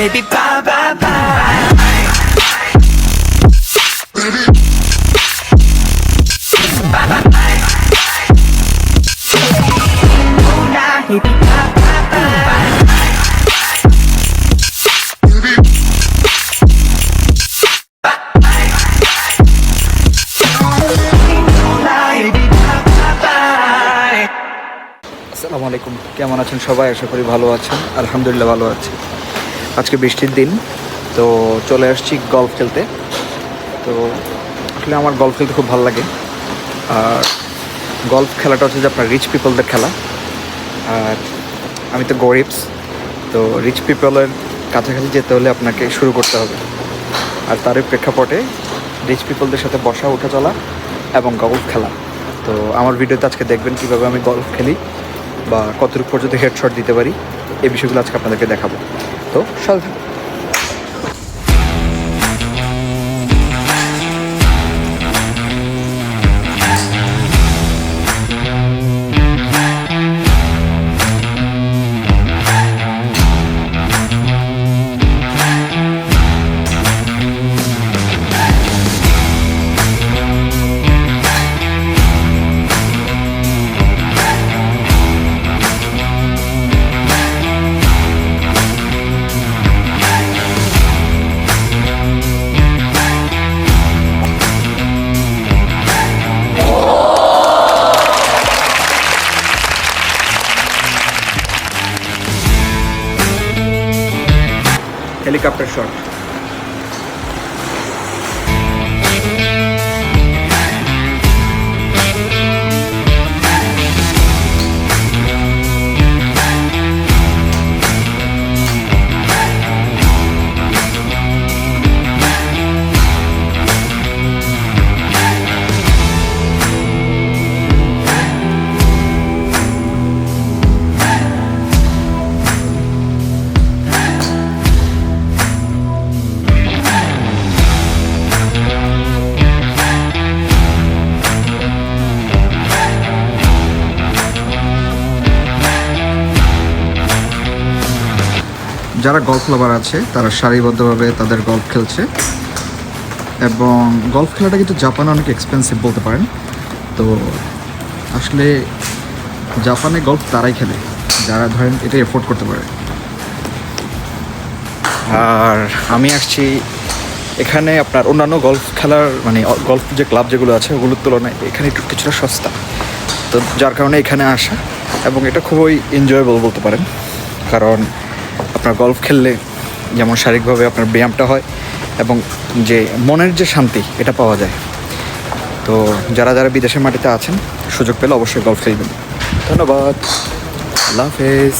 baby, bye, bye, bye. আসসালামু আলাইকুম, কেমন আছেন সবাই? আশা করি ভালো আছেন। আলহামদুলিল্লাহ ভালো আছি। আজকে বৃষ্টির দিন, তো চলে আসছি গলফ খেলতে। তো আসলে আমার গলফ খেলতে খুব ভালো লাগে। আর গলফ খেলাটা হচ্ছে যে আপনার রিচ পিপলদের খেলা। আর আমি তো গরিবস, তো রিচ পিপলের কাছাকাছি যেতে হলে আপনাকে শুরু করতে হবে। আর তারই প্রেক্ষাপটে রিচ পিপলদের সাথে বসা উঠা চলা এবং গলফ খেলা। তো আমার ভিডিওতে আজকে দেখবেন কীভাবে আমি গলফ খেলি বা কতটুকু পর্যন্ত হেডশট দিতে পারি, এই বিষয়গুলো আজকে আপনাদেরকে দেখাবো। তো সাথে হেলিকপ্টার শট। যারা গলফ লাভার আছে তারা সারিবদ্ধভাবে তাদের গলফ খেলছে। এবং গলফ খেলাটা কিন্তু জাপানে অনেক এক্সপেন্সিভ বলতে পারেন। তো আসলে জাপানে গলফ তারাই খেলে যারা ধরেন এটা এফোর্ড করতে পারে। আর আমি আসছি এখানে আপনার অন্যান্য গলফ খেলার মানে গলফ যে ক্লাব যেগুলো আছে ওগুলোর তুলনায় এখানে একটু কিছুটা সস্তা। তো যার কারণে এখানে আসা, এবং এটা খুবই এনজয়েবল বলতে পারেন। কারণ আপনার গলফ খেললে যেমন শারীরিকভাবে আপনার ব্যায়ামটা হয় এবং যে মনের যে শান্তি এটা পাওয়া যায়। তো যারা যারা বিদেশের মাটিতে আছেন সুযোগ পেলে অবশ্যই গলফ খেলবেন। ধন্যবাদ, আল্লাহ হাফেজ।